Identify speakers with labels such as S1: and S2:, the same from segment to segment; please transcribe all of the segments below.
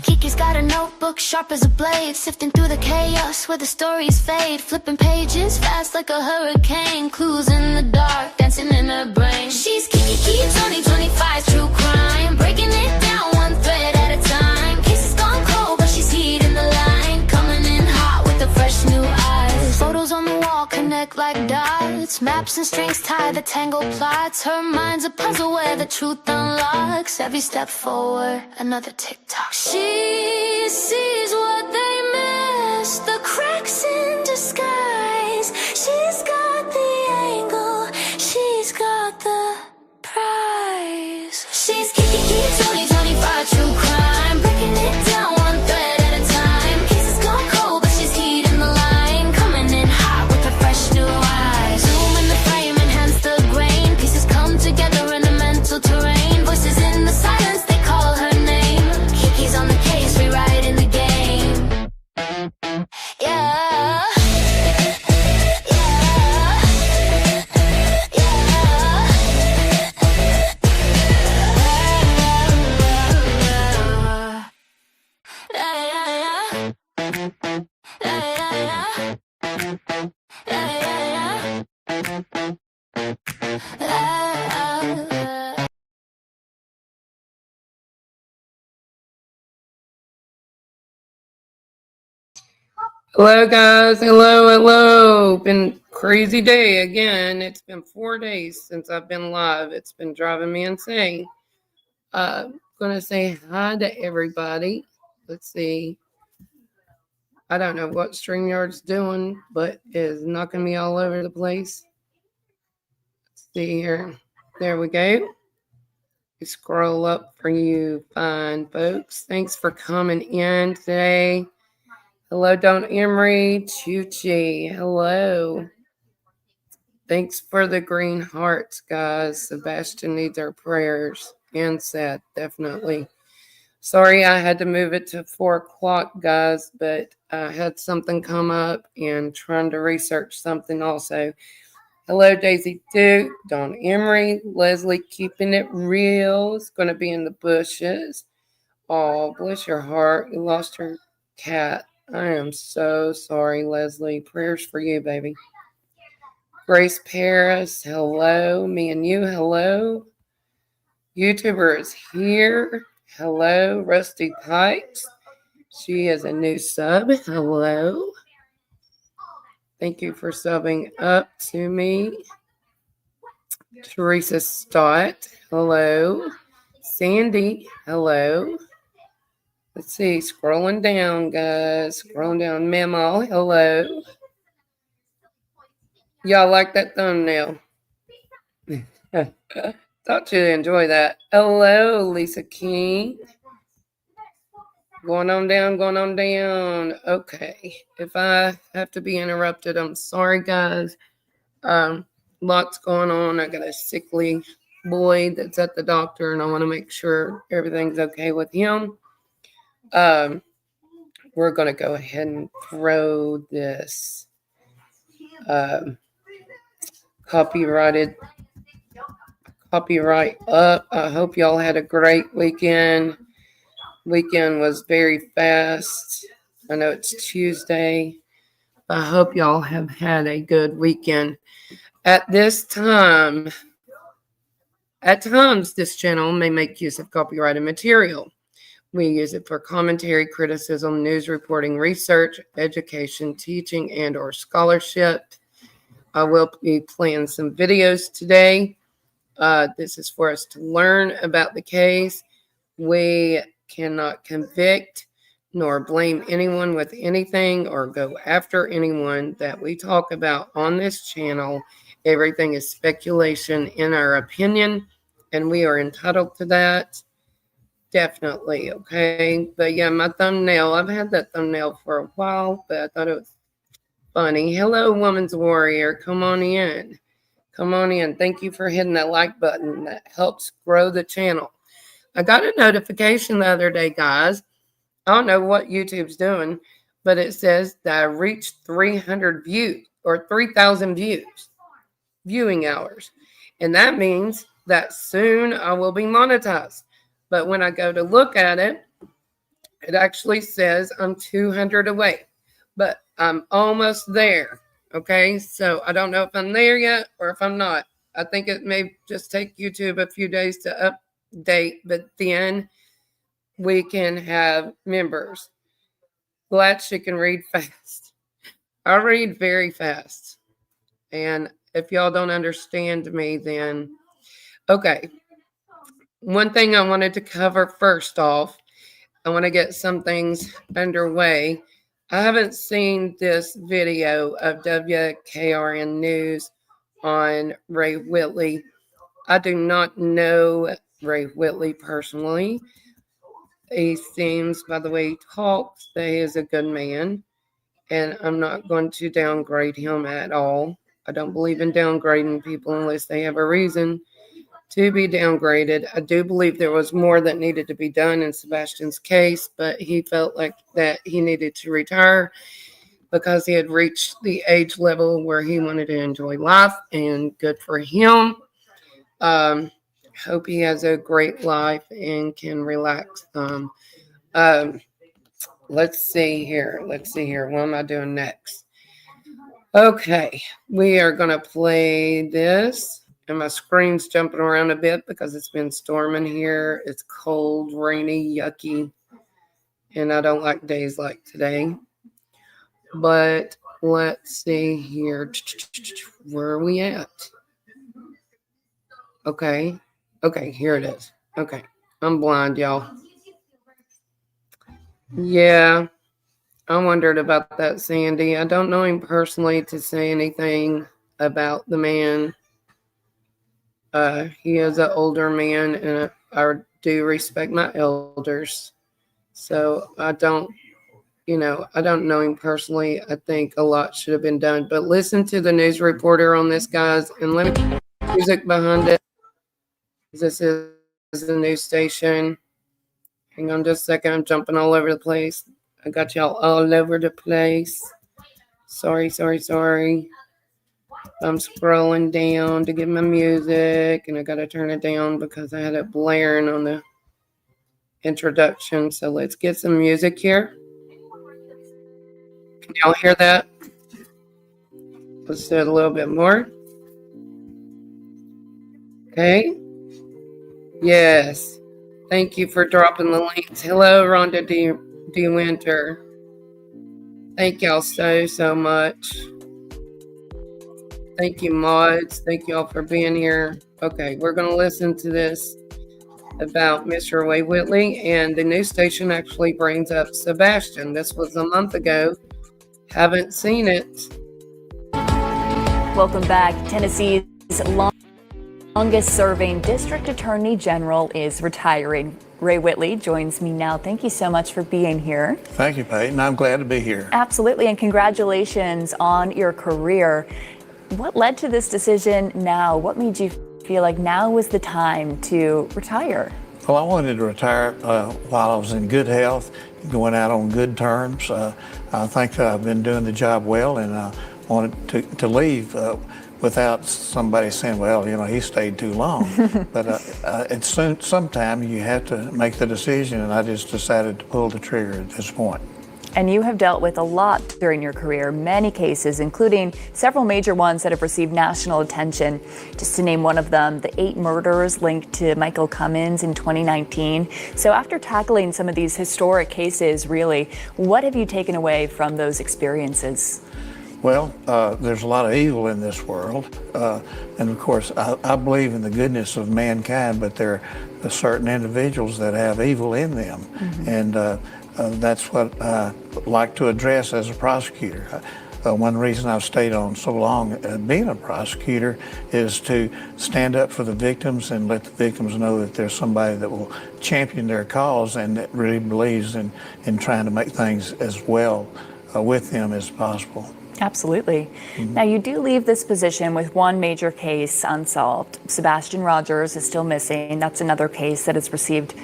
S1: Kiki's got a notebook sharp as a blade, sifting through the chaos where the stories fade, flipping pages fast like a hurricane, clues in the dark dancing in her brain. She's Kiki 2025 true crime, breaking it down one thread at a time. Cases gone cold but she's heating the line, coming in hot with the fresh new eyes. Photos on the wall connect like dots, maps and strings tie the tangled plots. Her mind's a puzzle where the truth unlocks. Every step forward, another TikTok. She sees what they miss, the cracks in disguise. She's got the angle, she's got the prize. She's Kiki 2025 true crime, breaking it down one thread at a time. Cases gone cold but she's heating the line, coming in hot with her fresh new eyes. Zoom in the frame, enhance the grain, pieces come together in a mental terrain. Voices in the silence, they call her name. Kiki's on the case, rewriting the game. Yeah.
S2: Hello guys, hello. Been crazy day again. It's been 4 days since I've been live. It's been driving me insane. Gonna say hi to everybody. Let's see. I don't know what StreamYard's doing, but it's knocking me all over the place. Let's see here. There we go. You scroll up for you fine folks. Thanks for coming in today. Hello, Don Emery, Chuchi. Hello. Thanks for the green hearts, guys. Sebastian needs our prayers. And Seth, definitely. Sorry I had to move it to 4 o'clock, guys, but I had something come up and trying to research something also. Hello, Daisy Duke, Don Emery, Leslie, keeping it real. It's going to be in the bushes. Oh, bless your heart. You lost your cat. I am so sorry, Leslie. Prayers for you, baby. Grace Paris, hello. Me and you, hello. YouTuber is here. Hello. Rusty Pipes. She is a new sub. Hello. Thank you for subbing up to me. Teresa Stott, hello. Sandy, hello. Let's see, scrolling down, guys. Scrolling down. Memo, hello. Y'all like that thumbnail? Thought you'd enjoy that. Hello, Lisa King. Going on down. Okay. If I have to be interrupted, I'm sorry, guys. Lots going on. I got a sickly boy that's at the doctor, and I want to make sure everything's okay with him. We're going to go ahead and throw this copyright up. I hope y'all had a great weekend. Weekend was very fast. I know it's Tuesday. I hope y'all have had a good weekend. At times, this channel may make use of copyrighted material. We use it for commentary, criticism, news reporting, research, education, teaching, and or scholarship. I will be playing some videos today. This is for us to learn about the case. We cannot convict nor blame anyone with anything or go after anyone that we talk about on this channel. Everything is speculation in our opinion, and we are entitled to that. Definitely, okay? But yeah, my thumbnail, I've had that thumbnail for a while, but I thought it was funny. Hello, Woman's Warrior. Come on in. Thank you for hitting that like button. That helps grow the channel. I got a notification the other day, guys. I don't know what YouTube's doing, but it says that I reached 300 views or 3,000 viewing hours. And that means that soon I will be monetized. But when I go to look at it, it actually says I'm 200 away, but I'm almost there. Okay, so I don't know if I'm there yet or if I'm not. I think it may just take YouTube a few days to update, but then we can have members. Glad she can read fast. I read very fast. And if y'all don't understand me, then okay. One thing I wanted to cover first off, I want to get some things underway. I haven't seen this video of WKRN News on Ray Whitley. I do not know Ray Whitley personally. He seems, by the way he talks, that he is a good man, and I'm not going to downgrade him at all. I don't believe in downgrading people unless they have a reason to be downgraded. I do believe there was more that needed to be done in Sebastian's case, but he felt like that he needed to retire because he had reached the age level where he wanted to enjoy life, and good for him. Hope he has a great life and can relax some. Let's see here. What am I doing next? Okay, we are going to play this. And my screen's jumping around a bit because it's been storming here. It's cold, rainy, yucky. And I don't like days like today. But let's see here. Where are we at? Okay, here it is. Okay, I'm blind, y'all. Yeah, I wondered about that, Sandy. I don't know him personally to say anything about the man. He is an older man, and I do respect my elders. So I don't know him personally. I think a lot should have been done. But listen to the news reporter on this, guys, and let me put music behind it. This is the news station. Hang on just a second. I'm jumping all over the place. I got y'all all over the place. Sorry. I'm scrolling down to get my music, and I got to turn it down because I had it blaring on the introduction. So let's get some music here. Can y'all hear that? Let's do it a little bit more. Okay. Yes. Thank you for dropping the links. Hello, Rhonda D. Winter. Thank y'all so much. Thank you, mods. Thank y'all for being here. Okay, we're going to listen to this about Mr. Ray Whitley, and the news station actually brings up Sebastian. This was a month ago. Haven't seen it.
S3: Welcome back. Tennessee's longest-serving district attorney general is retiring. Ray Whitley joins me now. Thank you so much for being here.
S4: Thank you, Peyton. I'm glad to be here.
S3: Absolutely, and congratulations on your career. What led to this decision now? What made you feel like now was the time to retire?
S4: Well, I wanted to retire while I was in good health, going out on good terms. I think that I've been doing the job well, and I wanted to leave without somebody saying, well, he stayed too long. But sometime you have to make the decision, and I just decided to pull the trigger at this point.
S3: And you have dealt with a lot during your career, many cases, including several major ones that have received national attention. Just to name one of them, the 8 murders linked to Michael Cummins in 2019. So after tackling some of these historic cases, really, what have you taken away from those experiences?
S4: Well, there's a lot of evil in this world. And of course, I believe in the goodness of mankind, but there are certain individuals that have evil in them. Mm-hmm. And that's what I like to address as a prosecutor. One reason I've stayed on so long being a prosecutor is to stand up for the victims and let the victims know that there's somebody that will champion their cause and that really believes in trying to make things as well with them as possible.
S3: Absolutely. Mm-hmm. Now, you do leave this position with one major case unsolved. Sebastian Rogers is still missing. That's another case that has received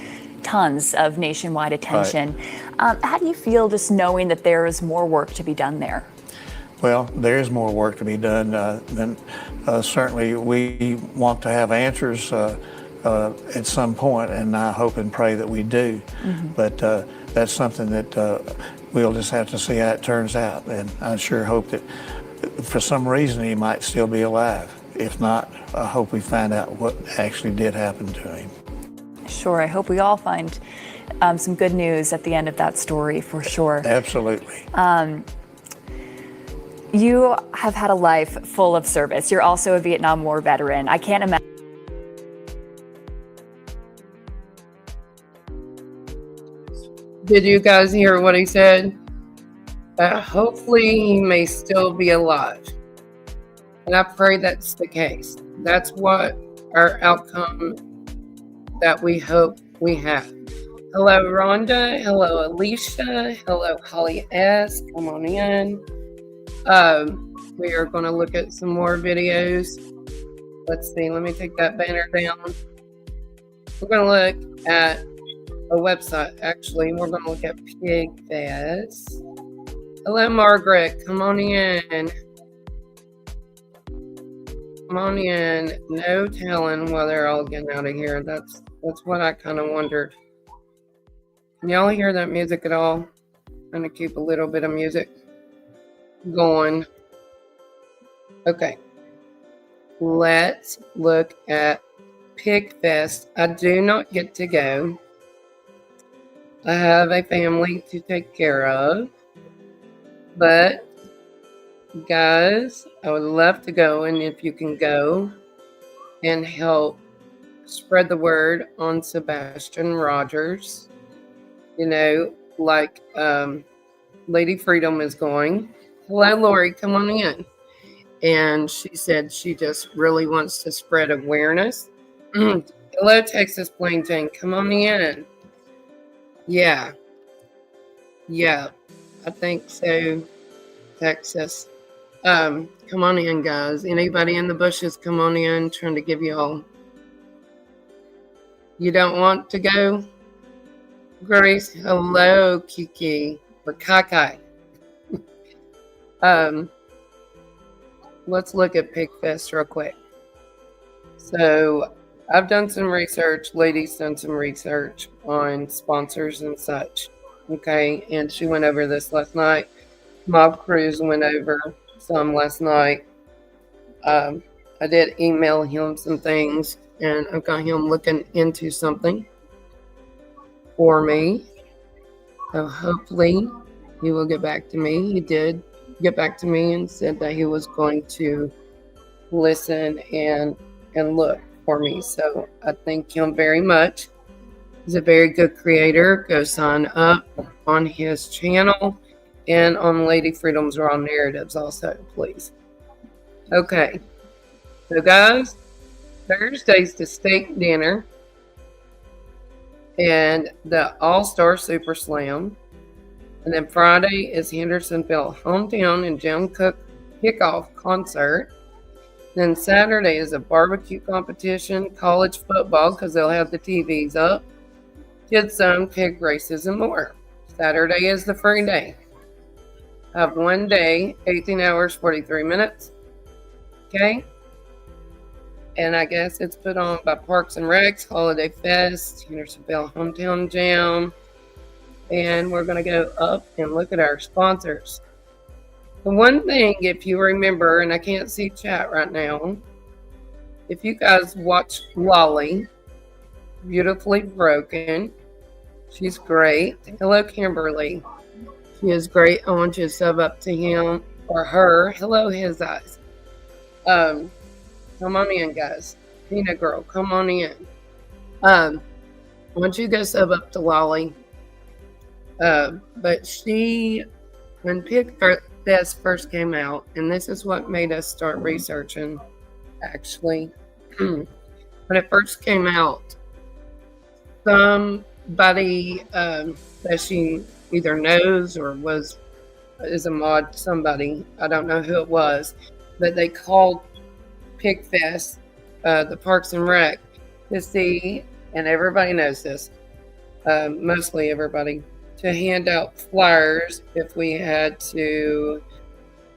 S3: tons of nationwide attention. Right. How do you feel just knowing that there is more work to be done there?
S4: Well, there is more work to be done. Certainly we want to have answers at some point, and I hope and pray that we do. But that's something that we'll just have to see how it turns out. And I sure hope that for some reason he might still be alive. If not, I hope we find out what actually did happen to him.
S3: Sure, I hope we all find some good news at the end of that story, for sure.
S4: Absolutely.
S3: You have had a life full of service. You're also a Vietnam War veteran. I can't imagine.
S2: Did you guys hear what he said? Hopefully he may still be alive. And I pray that's the case. That's what our outcome that we hope we have. Hello, Rhonda. Hello, Alicia. Hello, Holly S. Come on in. We are going to look at some more videos. Let's see. Let me take that banner down. We're going to look at a website. Actually, we're going to look at Pigfest. Hello, Margaret. Come on in. Come on in. No telling why they're all getting out of here. That's what I kind of wondered. Can y'all hear that music at all? I'm going to keep a little bit of music going. Okay. Let's look at Pigfest. I do not get to go. I have a family to take care of. But guys, I would love to go, and if you can go and help spread the word on Sebastian Rogers, you know, like Lady Freedom is going. Hello, Lori, come on in. And she said she just really wants to spread awareness. Hello, Texas Plain Jane, come on in. Yeah, I think so, Texas. Come on in, guys. Anybody in the bushes, come on in. Trying to give you all. You don't want to go? Grace, hello, Kiki, or Kakai. Let's look at Pigfest real quick. So I've done some research. Lady's done some research on sponsors and such. Okay, and she went over this last night. Mob Cruise went over some last night. I did email him some things, and I've got him looking into something for me. So hopefully he will get back to me. He did get back to me and said that he was going to listen and look for me. So I thank him very much. He's a very good creator. Go sign up on his channel and on Lady Freedom's Raw Narratives also, please. Okay. So guys, Thursday's the steak dinner and the All-Star Super Slam. And then Friday is Hendersonville Hometown and Jim Cook Kickoff Concert. Then Saturday is a barbecue competition, college football, because they'll have the TVs up, kids zone, pig races, and more. Saturday is the free day. I have one day, 18 hours, 43 minutes. Okay? And I guess it's put on by Parks and Recs, Holiday Fest, Hendersonville Hometown Jam. And we're going to go up and look at our sponsors. The one thing, if you remember, and I can't see chat right now, if you guys watch Lolly, Beautifully Broken, she's great. Hello, Kimberly. She is great. I want you to sub up to him or her. Hello, His Eyes. Come on in, guys. Tina Girl, come on in. I want you to go sub up to Lolly. But she, when Pigfest first came out, and this is what made us start researching, actually. When it first came out, somebody that she either knows or is a mod, somebody, I don't know who it was, but they called Pigfest, the Parks and Rec, to see, and everybody knows this, mostly everybody, to hand out flyers if we had to,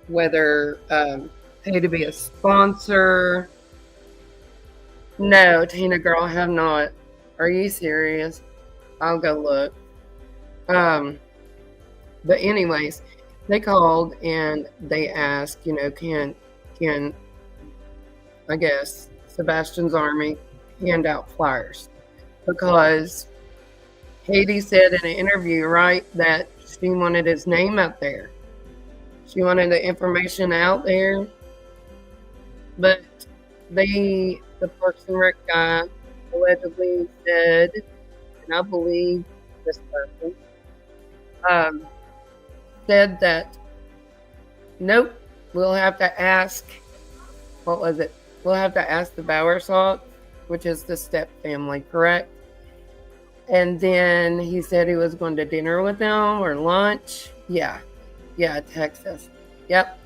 S2: whether pay to be a sponsor No, Tina girl, I have not. Are you serious? I'll go look. Um, but anyways, they called and they asked, can I guess Sebastian's Army hand out flyers because Haiti said in an interview, right, that she wanted his name out there. She wanted the information out there, but the Parks and Rec guy allegedly said, and I believe this person, said that nope, we'll have to ask. What was it? We'll have to ask the Bowersock, which is the Step family, correct? And then he said he was going to dinner with them or lunch. Yeah, Texas. Yep.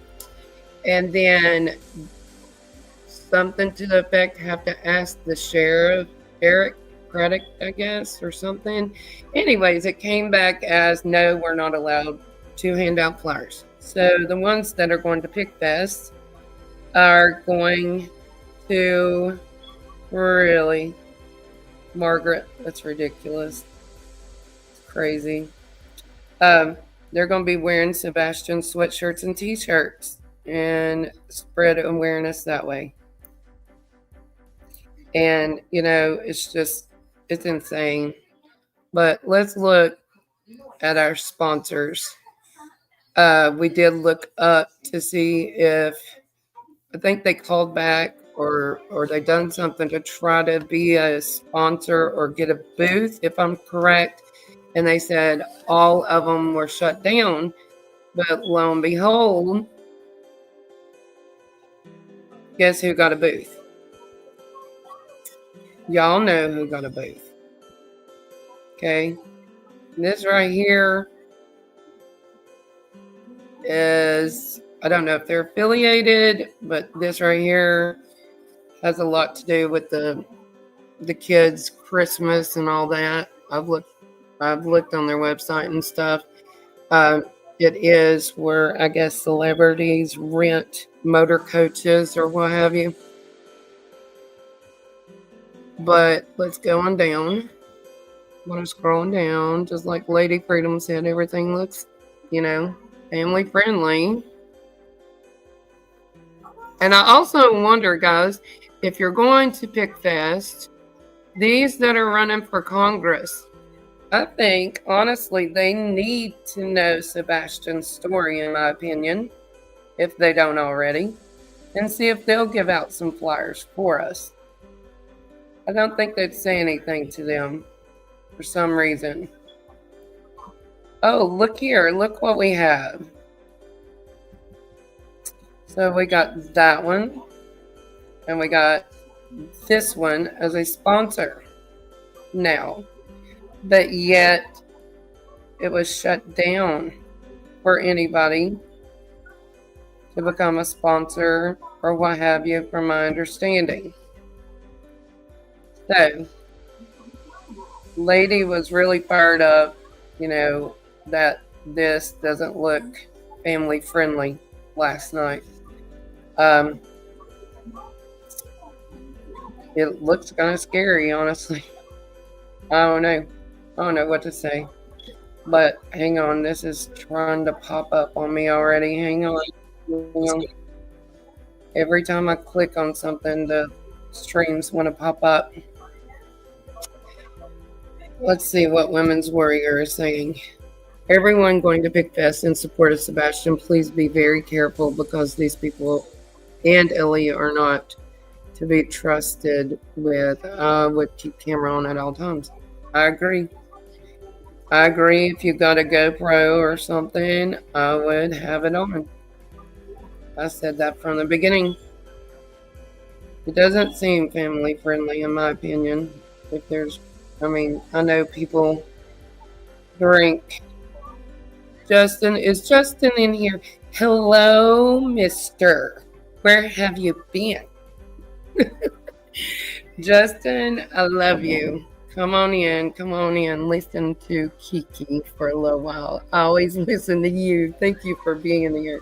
S2: And then something to the effect, have to ask the sheriff, Eric Craddock, I guess, or something. Anyways, it came back as no, we're not allowed to hand out flyers. So the ones that are going to Pigfest are going to really, Margaret, that's ridiculous. It's crazy. They're going to be wearing Sebastian sweatshirts and t-shirts and spread awareness that way. And, it's insane. But let's look at our sponsors. We did look up to see if, I think they called back or they done something to try to be a sponsor or get a booth, if I'm correct. And they said all of them were shut down. But lo and behold, guess who got a booth? Y'all know who got a booth. Okay. This right here is, I don't know if they're affiliated, but this right here has a lot to do with the kids' Christmas and all that. I've looked on their website and stuff. It is where I guess celebrities rent motor coaches or what have you. But let's go on down. I'm scrolling down, just like Lady Freedom said, everything looks, family friendly. And I also wonder, guys, if you're going to Pigfest, these that are running for Congress, I think, honestly, they need to know Sebastian's story, in my opinion, if they don't already, and see if they'll give out some flyers for us. I don't think they'd say anything to them for some reason. Oh, look here. Look what we have. So we got that one, and we got this one as a sponsor now. But yet, it was shut down for anybody to become a sponsor or what have you, from my understanding. So, Lady was really fired up, that this doesn't look family friendly last night. It looks kind of scary, honestly. I don't know what to say. But hang on, this is trying to pop up on me already. Hang on. Every time I click on something, the streams want to pop up. Let's see what Women's Warrior is saying. Everyone going to Pigfest in support of Sebastian, please be very careful because these people and Ellie are not to be trusted with. Would keep camera on at all times. I agree. If you got a GoPro or something, I would have it on. I said that from the beginning. It doesn't seem family friendly, in my opinion. I know people drink. Is Justin in here? Hello, mister. Where have you been? Justin, I love you. Come on in. Listen to Kiki for a little while. I always listen to you. Thank you for being here.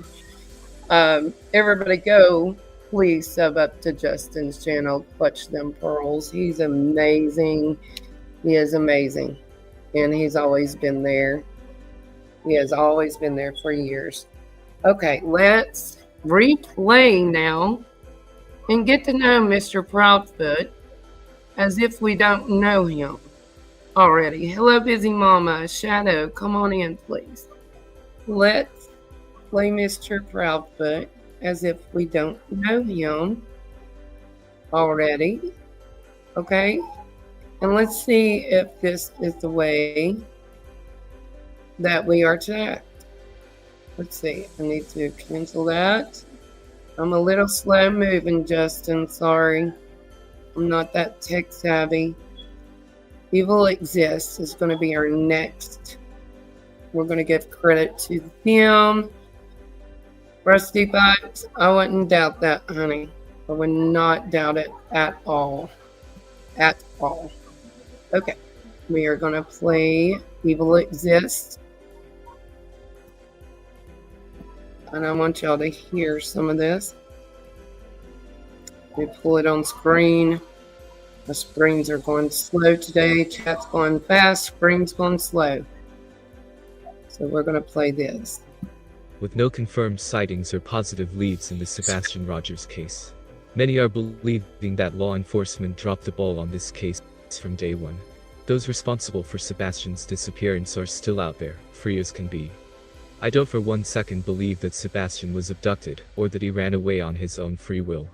S2: Everybody go please sub up to Justin's channel, Clutch Them Pearls. He's amazing. He is amazing. And he's always been there. He has always been there for years. Okay, let's replay now and get to know Mr. Proudfoot as if we don't know him already. Hello, Busy Mama. Shadow, come on in, please. Let's play Mr. Proudfoot as if we don't know him already. Okay? And let's see if this is the way that we are to act. Let's see. I need to cancel that. I'm a little slow moving, Justin. Sorry. I'm not that tech savvy. Evil Exists is going to be our next. We're going to give credit to them. Rusty Pipes, I wouldn't doubt that, honey. I would not doubt it at all. At all. Okay. We are going to play Evil Exists. And I want y'all to hear some of this. We pull it on screen. The screens are going slow today. Chat's going fast. Screen's going slow. So we're going to play this.
S5: With no confirmed sightings or positive leads in the Sebastian Rogers case, many are believing that law enforcement dropped the ball on this case from day one. Those responsible for Sebastian's disappearance are still out there, free as can be. I don't for 1 second believe that Sebastian was abducted, or that he ran away on his own free will.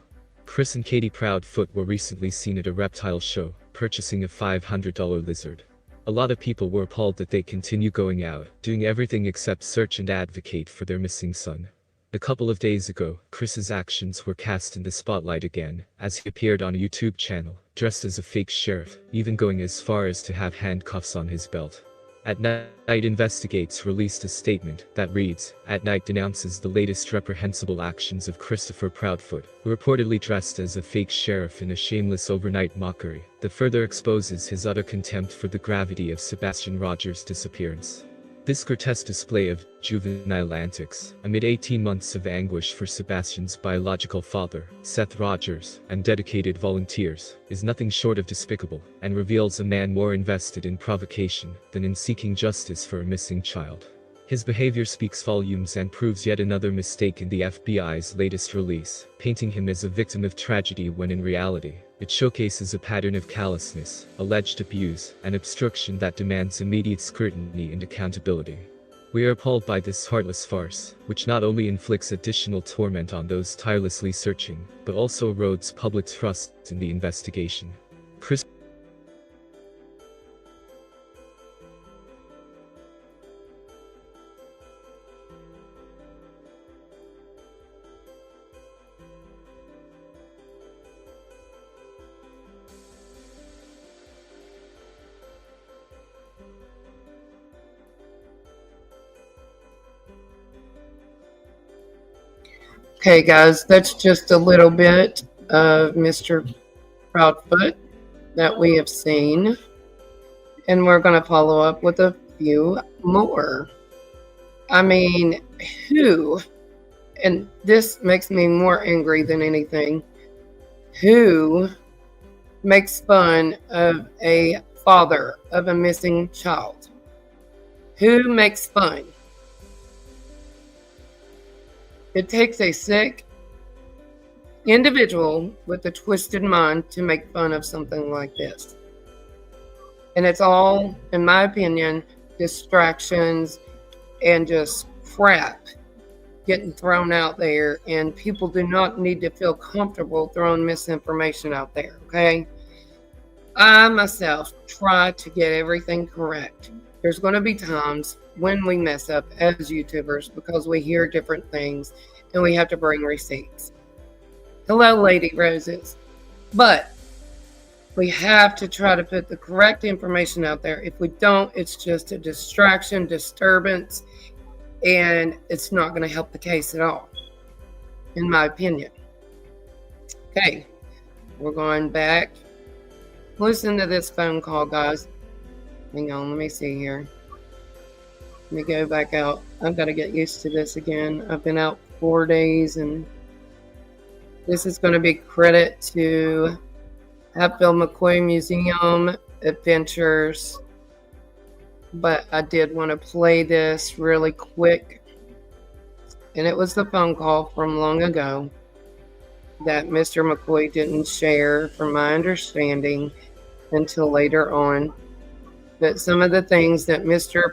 S5: Chris and Katie Proudfoot were recently seen at a reptile show, purchasing a $500 lizard. A lot of people were appalled that they continue going out, doing everything except search and advocate for their missing son. A couple of days ago, Chris's actions were cast in the spotlight again, as he appeared on a YouTube channel, dressed as a fake sheriff, even going as far as to have handcuffs on his belt. At Night Investigates released a statement that reads, At Night denounces the latest reprehensible actions of Christopher Proudfoot, who reportedly dressed as a fake sheriff in a shameless overnight mockery that further exposes his utter contempt for the gravity of Sebastian Rogers' disappearance. This grotesque display of juvenile antics, amid 18 months of anguish for Sebastian's biological father, Seth Rogers, and dedicated volunteers, is nothing short of despicable, and reveals a man more invested in provocation than in seeking justice for a missing child. His behavior speaks volumes and proves yet another mistake in the FBI's latest release, painting him as a victim of tragedy when in reality, it showcases a pattern of callousness, alleged abuse, and obstruction that demands immediate scrutiny and accountability. We are appalled by this heartless farce, which not only inflicts additional torment on those tirelessly searching, but also erodes public trust in the investigation. Chris
S2: Okay, guys, that's just a little bit of Mr. Proudfoot that we have seen. And we're going to follow up with a few more. I mean, who, and this makes me more angry than anything, who makes fun of a father of a missing child? Who makes fun? It takes a sick individual with a twisted mind to make fun of something like this. And it's all, in my opinion, distractions and just crap getting thrown out there. And people do not need to feel comfortable throwing misinformation out there, okay? I myself try to get everything correct. There's going to be times when we mess up as YouTubers because we hear different things and we have to bring receipts. Hello, Lady Roses. But we have to try to put the correct information out there. If we don't, it's just a distraction, disturbance, and it's not going to help the case at all, in my opinion. Okay, we're going back. Listen to this phone call, guys. Hang on, let me see here. Let me go back out. I've got to get used to this again. I've been out 4 days and This is going to be credit to Hatfield McCoy Museum Adventures, but I did want to play this really quick. And it was the phone call from long ago that Mr. McCoy didn't share, from my understanding, until later on. But some of the things that Mr.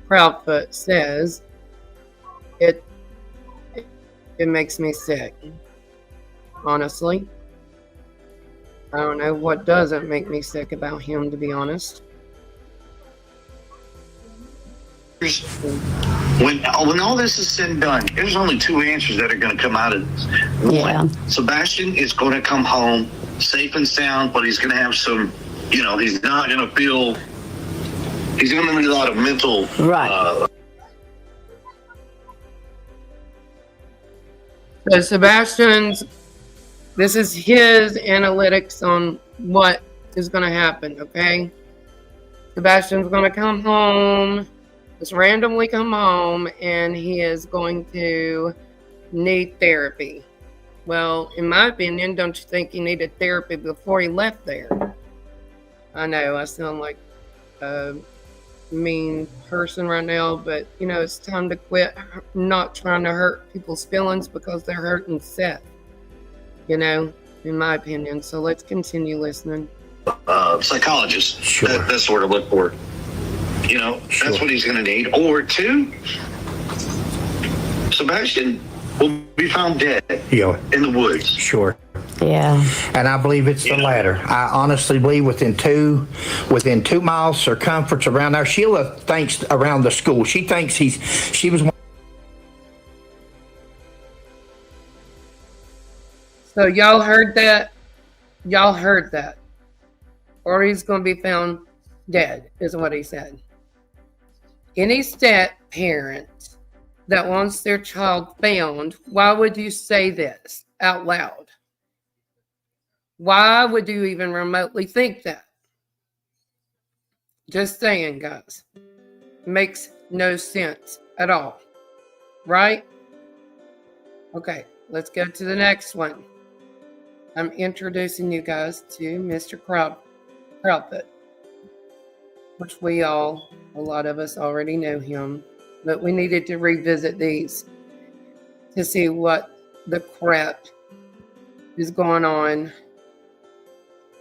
S2: Proudfoot says, it makes me sick. Honestly. I don't know what doesn't make me sick about him, to be honest.
S6: When all this is said and done, there's only two answers that are going to come out of this. One, Sebastian is going to come home safe and sound, but he's going to have some, he's not going to feel, he's going to need a lot of mental.
S7: Right.
S2: So Sebastian's, this is his analytics on what is going to happen, okay? Sebastian's going to come home, just randomly come home, and he is going to need therapy. Well, in my opinion, don't you think he needed therapy before he left there? I know I sound like a mean person right now, but it's time to quit not trying to hurt people's feelings because they're hurting Seth, in my opinion. So let's continue listening.
S6: Psychologist.
S4: Sure.
S6: That's where to look for.
S4: Sure.
S6: That's what he's going to need. Or two, Sebastian will be found dead in the woods.
S7: Sure.
S8: Yeah.
S7: And I believe it's the latter. I honestly believe within 2 miles circumference around there. Sheila thinks around the school. She thinks she was.
S2: So y'all heard that? Or he's going to be found dead, is what he said. Any step parent that wants their child found, why would you say this out loud? Why would you even remotely think that? Just saying, guys. Makes no sense at all. Right? Okay, let's go to the next one. I'm introducing you guys to Mr. Proudfoot, which a lot of us already know him, but we needed to revisit these to see what the crap is going on.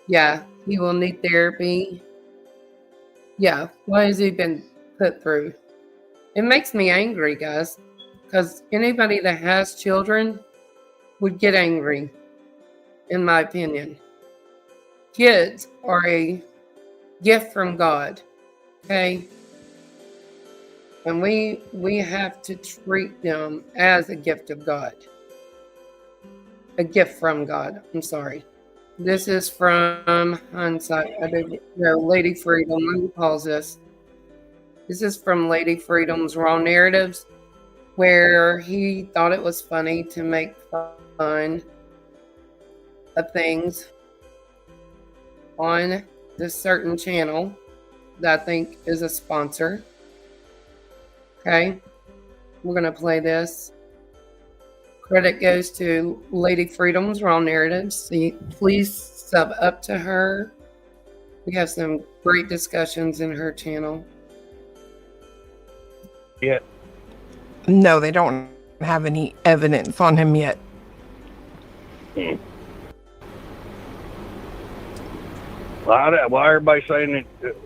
S2: Yeah, he will need therapy. Yeah, what has he been put through? It makes me angry, guys, because anybody that has children would get angry, in my opinion. Kids are a gift from God, okay? And we have to treat them as a gift of God. A gift from God, I'm sorry. This is from Hindsight. I don't know, Lady Freedom, who calls this. This is from Lady Freedom's Raw Narratives, where he thought it was funny to make fun of things on this certain channel that I think is a sponsor. Okay, we're going to play this. Credit goes to Lady Freedom's Raw Narratives. Please sub up to her. We have some great discussions in her channel.
S9: Yeah. No, they don't have any evidence on him yet.
S10: Why everybody saying that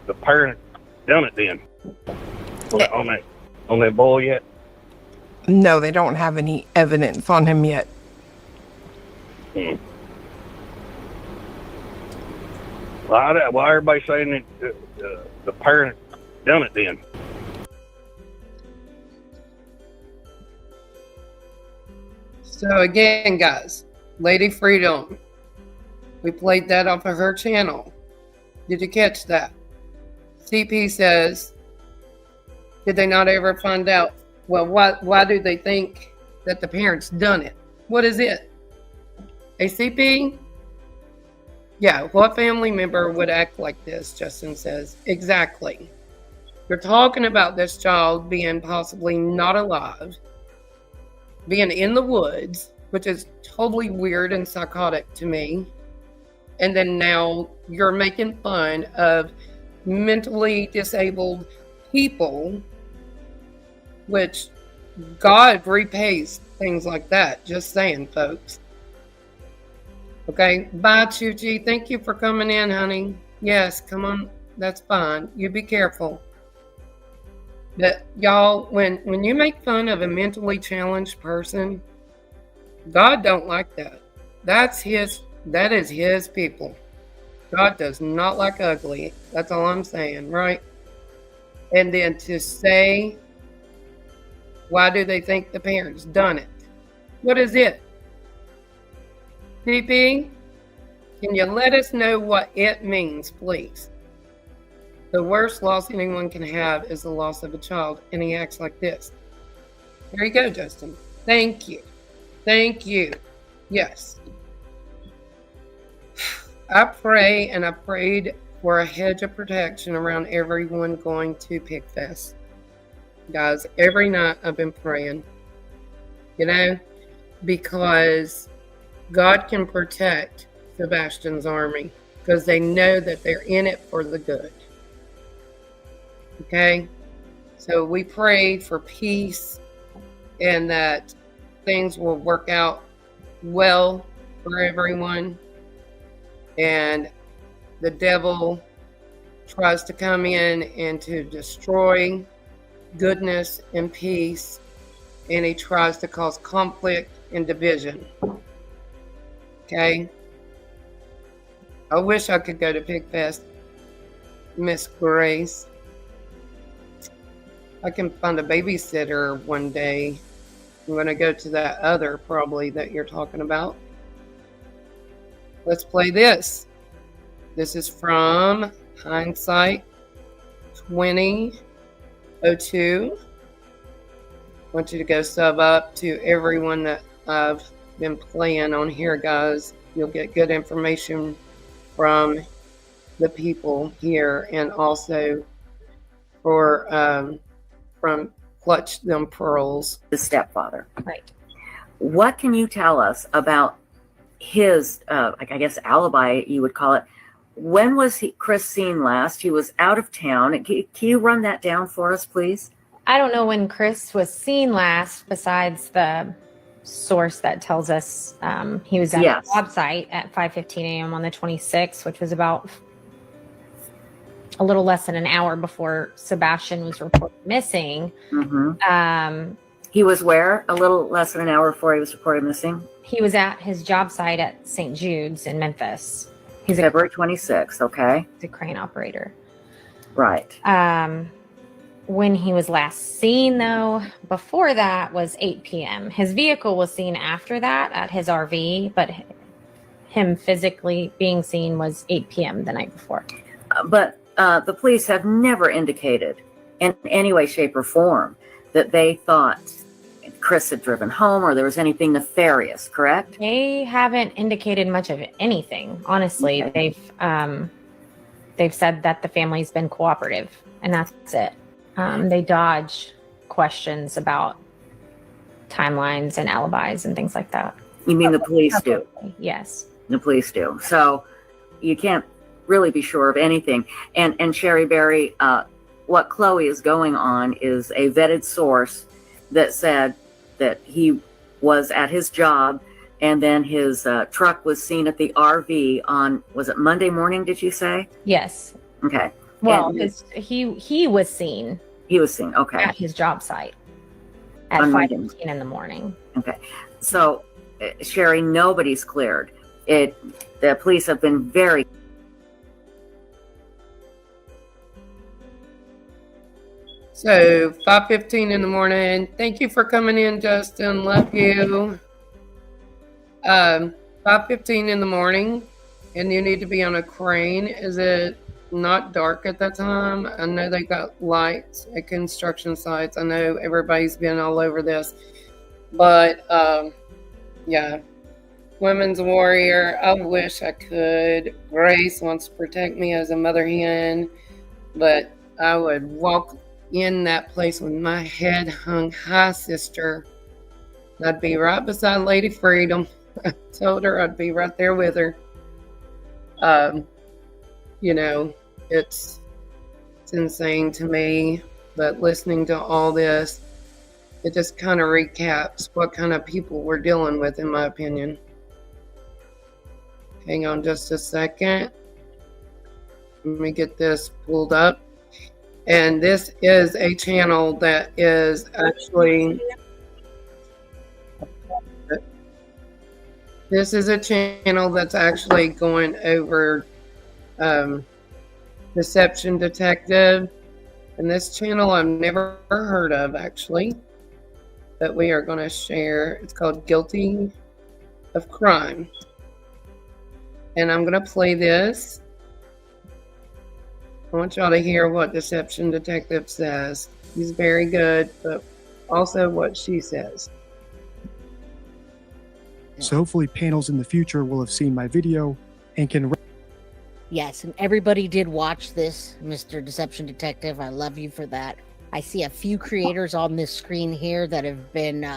S10: the parent done it then? On that boy yet?
S9: No, they don't have any evidence on him yet.
S10: Why everybody saying that the parent done it then?
S2: So again, guys, Lady Freedom, we played that off of her channel. Did you catch that? CP says, did they not ever find out? Well, why do they think that the parents done it? What is it? A CP? Yeah, what family member would act like this? Justin says. Exactly. You're talking about this child being possibly not alive, being in the woods, which is totally weird and psychotic to me. And then now you're making fun of mentally disabled people, which God repays things like that. Just saying, folks. Okay, bye, Chuchi. Thank you for coming in, honey. Yes, come on. That's fine. You be careful. But y'all, when you make fun of a mentally challenged person, God don't like that. That is his people. God does not like ugly. That's all I'm saying, right? And then to say, why do they think the parents done it? What is it? PP, can you let us know what it means, please? The worst loss anyone can have is the loss of a child, and he acts like this. There you go, Justin. Thank you. Thank you. Yes. I pray, and I prayed for a hedge of protection around everyone going to Pigfest. Guys, every night I've been praying, because God can protect Sebastian's army because they know that they're in it for the good. Okay? So we pray for peace and that things will work out well for everyone. And the devil tries to come in and to destroy goodness and peace, and he tries to cause conflict and division. Okay? I wish I could go to Pigfest, Miss Grace. I can find a babysitter one day. I'm going to go to that other probably that you're talking about. Let's play this. This is from Hindsight 2002. I want you to go sub up to everyone that I've been playing on here, guys. You'll get good information from the people here, and also from Clutch Them Pearls.
S8: The stepfather.
S3: Right.
S8: What can you tell us about his, I guess, alibi, you would call it? When was Chris seen last? He was out of town. Can you run that down for us, please?
S11: I don't know when Chris was seen last, besides the source that tells us he was at the job site at 5:15 a.m. on the 26th, which was about a little less than an hour before Sebastian was reported missing.
S8: Mm-hmm. He was where? A little less than an hour before he was reported missing?
S11: He was at his job site at St. Jude's in Memphis.
S8: He's February 26th, okay.
S11: He's a crane operator.
S8: Right.
S11: When he was last seen, though, before that was 8 p.m. His vehicle was seen after that at his RV, but him physically being seen was 8 p.m. the night before.
S8: But the police have never indicated in any way, shape, or form that they thought Chris had driven home or there was anything nefarious, correct?
S11: They haven't indicated much of anything, honestly. Okay. They've said that the family's been cooperative, and that's it. They dodge questions about timelines and alibis and things like that.
S8: You mean the police do?
S11: Yes.
S8: The police do. So you can't really be sure of anything. And Sherry Berry, what Chloe is going on is a vetted source that said that he was at his job, and then his truck was seen at the RV on, was it Monday morning, did you say?
S11: Yes.
S8: Okay.
S11: Well, he was seen.
S8: He was seen, okay.
S11: At his job site at 5:15 in the morning.
S8: Okay. So, Sherry, nobody's cleared. The police have been very...
S2: So 5:15 in the morning. Thank you for coming in, Justin. Love you. 5:15 in the morning, and you need to be on a crane. Is it not dark at that time? I know they got lights at construction sites. I know everybody's been all over this, but yeah. Women's warrior. I wish I could. Grace wants to protect me as a mother hen, but I would walk in that place with my head hung high, sister. I'd be right beside Lady Freedom. I told her I'd be right there with her. You know, it's insane to me, but listening to all this, it just kind of recaps what kind of people we're dealing with, in my opinion. Hang on just a second. Let me get this pulled up. And this is a channel that is actually... This is a channel that's actually going over Deception Detective. And this channel I've never heard of, actually. But we are going to share. It's called Guilty of Crime. And I'm going to play this. I want y'all to hear what Deception Detective says. He's very good, but also what she says.
S12: So hopefully panels in the future will have seen my video and can...
S13: Yes, and everybody did watch this, Mr. Deception Detective. I love you for that. I see a few creators on this screen here that have been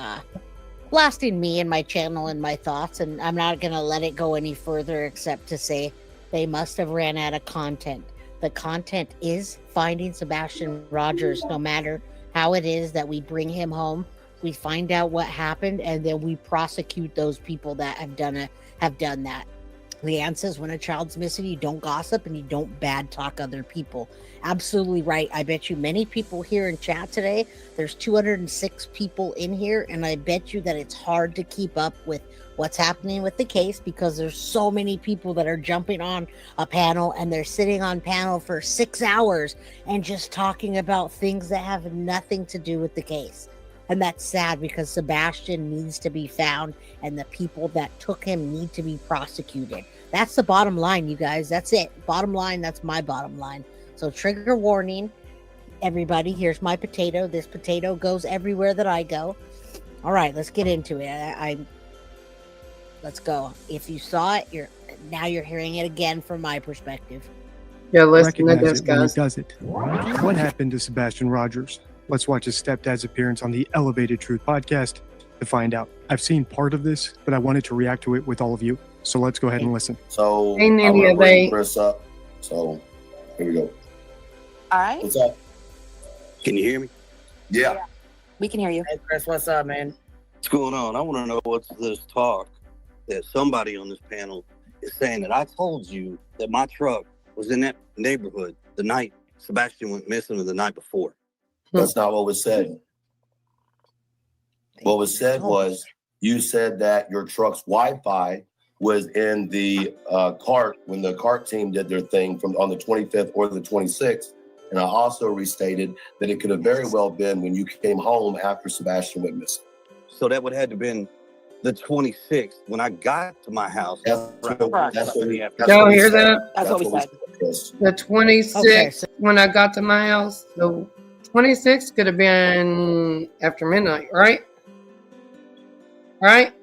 S13: blasting me and my channel and my thoughts, and I'm not going to let it go any further except to say they must have ran out of content. The content is finding Sebastian Rogers, no matter how it is that we bring him home. We find out what happened, and then we prosecute those people that have done that. Leanne says, when a child's missing, you don't gossip and you don't bad talk other people. Absolutely right. I bet you many people here in chat today, there's 206 people in here, and I bet you that it's hard to keep up with what's happening with the case because there's so many people that are jumping on a panel, and they're sitting on panel for 6 hours and just talking about things that have nothing to do with the case. And that's sad because Sebastian needs to be found, and the people that took him need to be prosecuted. That's the bottom line, you guys. That's it. Bottom line, that's my bottom line. So trigger warning, everybody. Here's my potato. This potato goes everywhere that I go. All right, let's get into it. Let's go. If you saw it, now you're hearing it again from my perspective.
S2: Yeah, listen to this,
S12: when he
S2: guys.
S12: does it. What happened to Sebastian Rogers? Let's watch his stepdad's appearance on the Elevated Truth podcast to find out. I've seen part of this, but I wanted to react to it with all of you. So let's go ahead and listen.
S14: So
S2: Hey,
S14: I'm
S2: Ninja,
S14: gonna bring
S2: they-
S14: Chris up. So here we go.
S15: All right.
S14: What's up?
S16: Can you hear me?
S14: Yeah.
S15: We can hear you.
S16: Hey, Chris, what's up, man? What's going on? I want to know what's this talk that somebody on this panel is saying that I told you that my truck was in that neighborhood the night Sebastian went missing or the night before.
S14: That's not what was said. What was said was you said that your truck's Wi-Fi was in the cart when the cart team did their thing on the 25th or the 26th. And I also restated that it could have very well been when you came home after Sebastian went missing.
S16: So that would have to been the 26th when I got to my house.
S14: Y'all
S2: hear that?
S15: That's what we said.
S2: The 26th,
S13: Okay, so-
S2: when I got to my house, the 26th could have been after midnight, right? Right?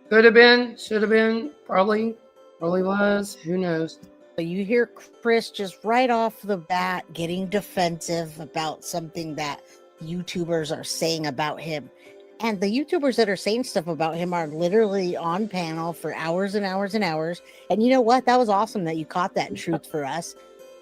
S2: Could have been, should have been, probably was. Who knows?
S13: But you hear Chris just right off the bat getting defensive about something that YouTubers are saying about him. And the YouTubers that are saying stuff about him are literally on panel for hours and hours and hours. And you know what? That was awesome that you caught that truth for us.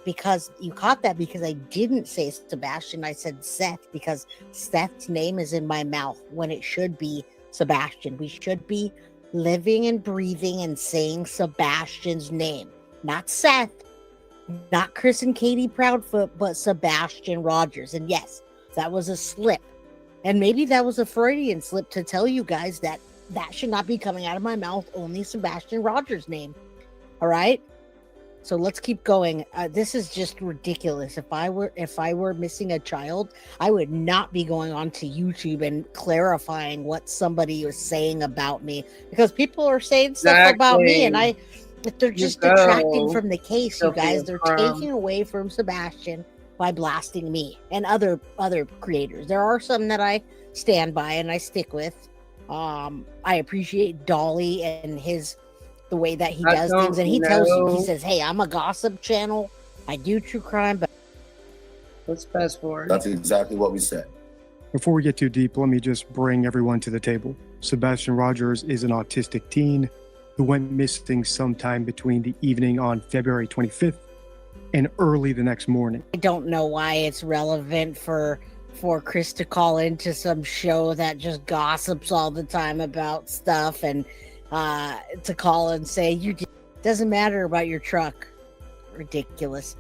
S13: Because you caught that because I didn't say Sebastian. I said Seth because Seth's name is in my mouth when it should be Sebastian. We should be living and breathing and saying Sebastian's name. Not Seth, not Chris and Katie Proudfoot, but Sebastian Rogers. And yes, that was a slip. And maybe that was a Freudian slip to tell you guys that that should not be coming out of my mouth, only Sebastian Rogers' name. All right? So let's keep going. This is just ridiculous. If I were missing a child, I would not be going onto YouTube and clarifying what somebody was saying about me, because people are saying stuff about me, and they're just detracting from the case, you guys. They're taking away from Sebastian by blasting me and other creators. There are some that I stand by and I stick with. I appreciate Dolly and the way that he does things, and he tells you, he says, hey, I'm a gossip channel, I do true crime, but
S2: let's fast forward.
S14: That's exactly what we said.
S12: Before we get too deep, let me just bring everyone to the table. Sebastian Rogers is an autistic teen who went missing sometime between the evening on February 25th and early the next morning.
S13: I don't know why it's relevant for Chris to call into some show that just gossips all the time about stuff, and to call and say doesn't matter about your truck. Ridiculous.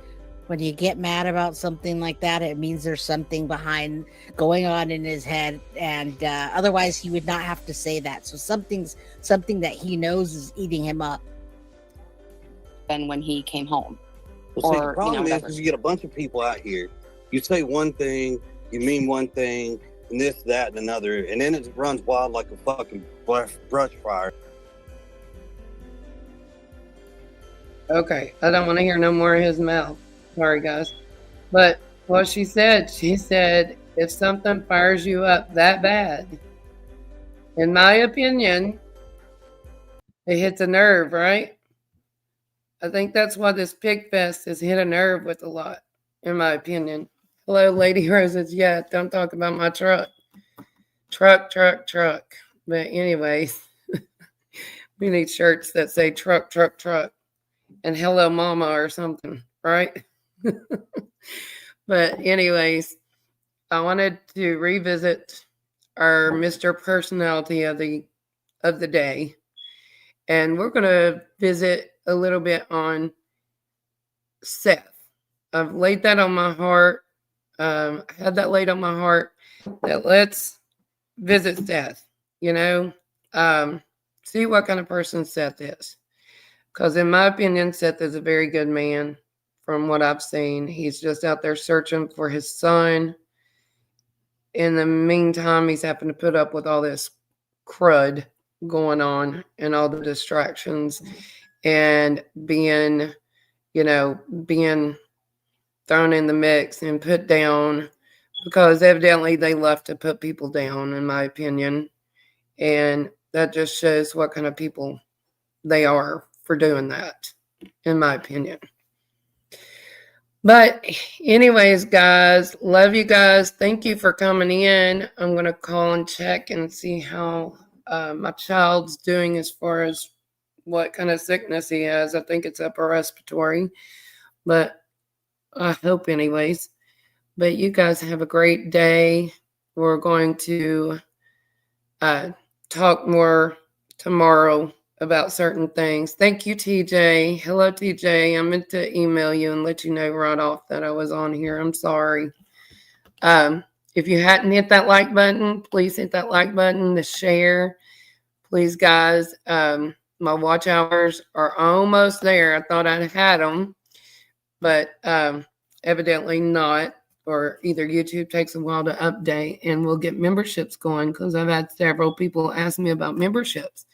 S13: When you get mad about something like that, it means there's something behind going on in his head, and otherwise he would not have to say that. So something that he knows is eating him up.
S15: And when he came home.
S16: Well, see, the problem is you get a bunch of people out here. You say one thing, you mean one thing, and this, that, and another, and then it runs wild like a fucking brush fire.
S2: Okay, I don't want to hear no more of his mouth. Sorry, guys. But what she said if something fires you up that bad, in my opinion, it hits a nerve, right? I think that's why this Pigfest has hit a nerve with a lot, in my opinion. Hello, Lady Roses. Yeah, don't talk about my truck. Truck. But anyways, we need shirts that say truck, and hello, mama, or something, right? But anyways, I wanted to revisit our Mr. Personality of the day. And we're going to visit a little bit on Seth. I've laid that on my heart. Had that laid on my heart that let's visit Seth, see what kind of person Seth is. Because in my opinion, Seth is a very good man from what I've seen. He's just out there searching for his son. In the meantime, he's having to put up with all this crud going on and all the distractions and being thrown in the mix and put down, because evidently they love to put people down, in my opinion. And that just shows what kind of people they are for doing that, in my opinion. But anyways, guys, love you guys. Thank you for coming in. I'm going to call and check and see how my child's doing as far as what kind of sickness he has. I think it's upper respiratory, but I hope anyways. But you guys have a great day. We're going to talk more tomorrow about certain things. Thank you, TJ. Hello, TJ. I meant to email you and let you know right off that I was on here. I'm sorry. If you hadn't hit that like button, please hit that like button, the share. Please, guys. My watch hours are almost there. I thought I'd had them, but evidently not. Or either YouTube takes a while to update and we'll get memberships going, because I've had several people ask me about memberships.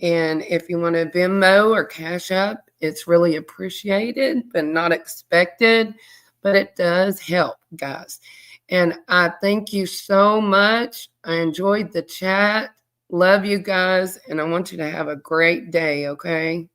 S2: And if you want to Venmo or Cash App, it's really appreciated, but not expected. But it does help, guys. And I thank you so much. I enjoyed the chat. Love you guys. And I want you to have a great day, okay?